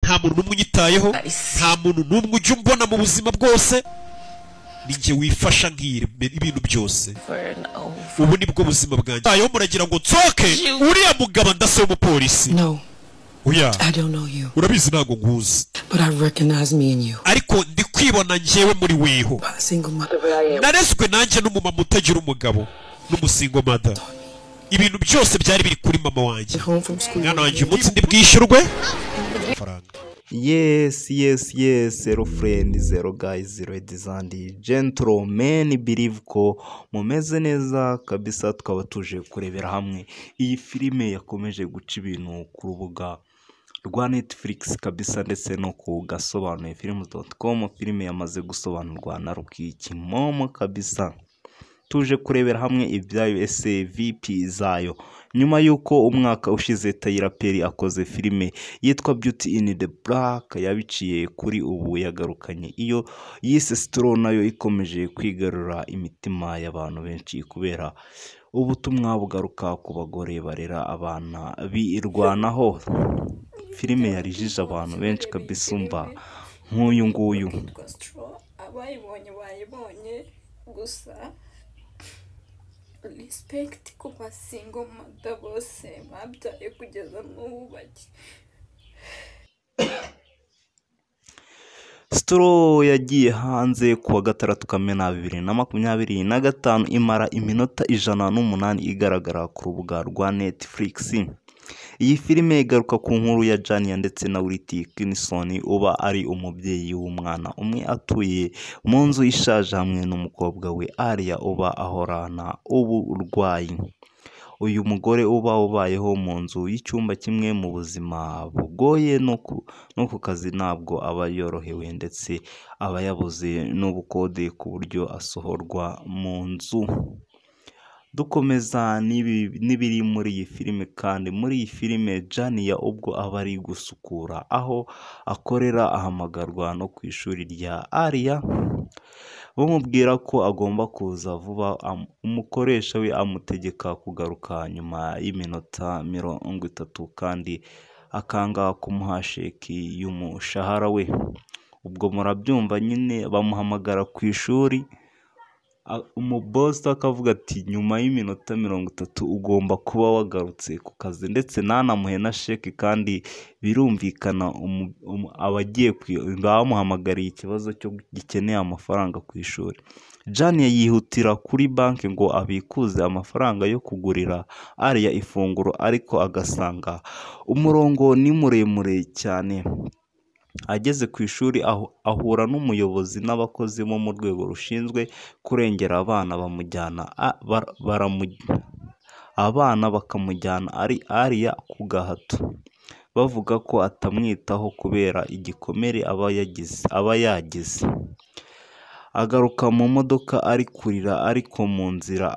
nta muntu n'umwe unyitayeho, nta muntu n'umwe ujya umbona mu buzima bwose, ninjye wifasha ibintu byose. Ubu nibwo buzima bwanjye. Ayo muragira ngo nsoke uriya mugabo ndase w'umupolisi. Oya, urabizi ntago nguzi, ariko ndi kwibona njyewe muri weho. Narezwe nanjye n'umumama utagira umugabo n'umusingo mother. Ibintu byose byari biri kuri mama wanjye. Mwana wanjye umunsi ndi bwishyurwe amafaranga. Yes, zero friend, zero guys, ladies and gentlemen, believe ko mumeze neza kabisa. Tukaba tuje kurebera hamwe iyi filime yakomeje guca ibintu ku rubuga rwa Netflix kabisa, ndetse no ku gasobanuye films.com. Filime yamaze gusobanurwa na Rukiki Momo kabisa. Tuje kurebera hamwe ibyayo SVP zayo nyuma yuko umwaka ushize Tyler Perry akoze filime yitwa Beauty in the Black. Yabiciye kuri ubu yagarukanye iyo yise Straw, nayo ikomeje kwigarura imitima y'abantu benshi kubera ubutumwa bugaruka ku bagore barera abana birwanaho. Filime yarijije abantu benshi kabisa, umva nk'uyu nguyu. Abayibonye bayibonye gusa respect ku basingo mada bose babyaye kugeza n'ubu bake. Straw yagiye hanze kuwa 6 Kamena 2025, imara iminota 108 igaragara ku rubuga rwa Netflix. Iyi filime igaruka ku nkuru ya Jania ndetse na Whitney Kinnison uba ari umubyeyi w'umwana umwe atuye mu nzu ishaje hamwe n'umukobwa we Aria uba ahorana uburwayi. Uyu mugore uba ubayeho mu nzu y'icyumba kimwe mu buzima bugoye no ku kazi ntabwo aba yorohewe, ndetse aba yabuze n'ubukode ku buryo asohorwa mu nzu. Dukomeza n'ibiri muri iyi filime, kandi muri iyi filime Jania ubwo aba ari gusukura aho akorera ahamagarwa no ku ishuri rya Aria, bamubwira ko agomba kuza vuba. Umukoresha we amutegeka kugaruka nyuma y'iminota 30 kandi akanga kumuha sheki y'umushahara we. Ubwo murabyumva nyine, bamuhamagara ku ishuri, umuboss akavuga ati nyuma y'iminota 30 ugomba kuba wagarutse ku kazi, ndetse nanamuhe na sheki. Kandi birumvikana abagiye bamuhamagariye ikibazo cyo gikeneye amafaranga ku ishuri. Jania yihutira kuri banki ngo abikuze amafaranga yo kugurira Aria ifunguro, ariko agasanga umurongo ni muremure cyane. Ageze ku ishuri ahura n'umuyobozi n'abakozi bo mu rwego rushinzwe kurengera abana, bakamujyana Aria ku gahato, bavuga ko atamwitaho kubera igikomere aba yagize. Agaruka mu modoka ari kurira, ariko mu nzira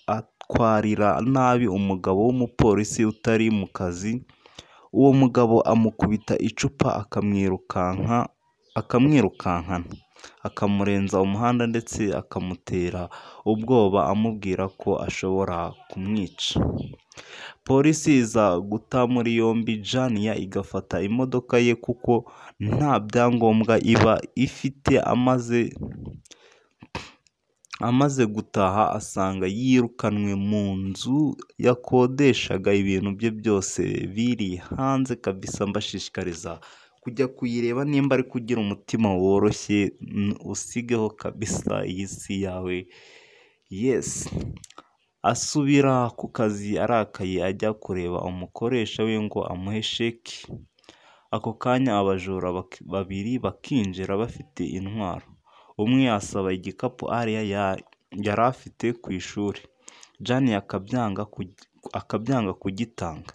atwarira nabi umugabo w'umupolisi utari mu kazi. Uwo mugabo amukubita icupa akamwirukankana, akamurenza umuhanda, ndetse akamutera ubwoba amubwira ko ashobora kumwica. Polisi iza guta muri yombi Jania, igafata imodoka ye kuko nta byangombwa iba ifite. Amaze gutaha asanga yirukanwe mu nzu yakodeshaga, ibintu bye byose biri hanze kabisa. Mbashishikariza kujya kuyireba nimba ari kugira umutima woroshye, usigeho kabisa iyi si yawe. Yes, asubira ku kazi arakaye, ajya kureba umukoresha we ngo amuhe sheki. Ako kanya abajura babiri bakinjira bafite intwaro. Umwe asaba igikapu Aria yari afite ku ishuri. Jania akabyanga kugitanga.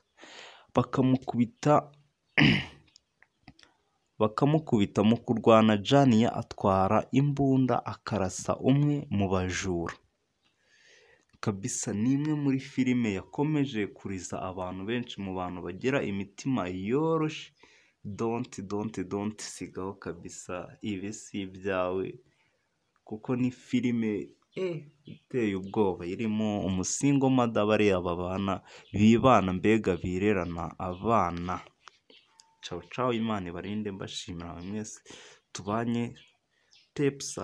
Bakamukubita mu kurwana. Jania atwara imbunda akarasa umwe mu bajura kabisa. Ni imwe muri filime yakomeje kuriza abantu benshi, mu bantu bagira imitima yoroshye. Don't sigaho kabisa, ibi si ibyawe, kuko ni filime iteye ubwoba, irimo umusingo mada bariya babana bibana, mbega birerana abana. cawu cawu, Imana ibarinde, mbashimira mwese tubanye tepsa.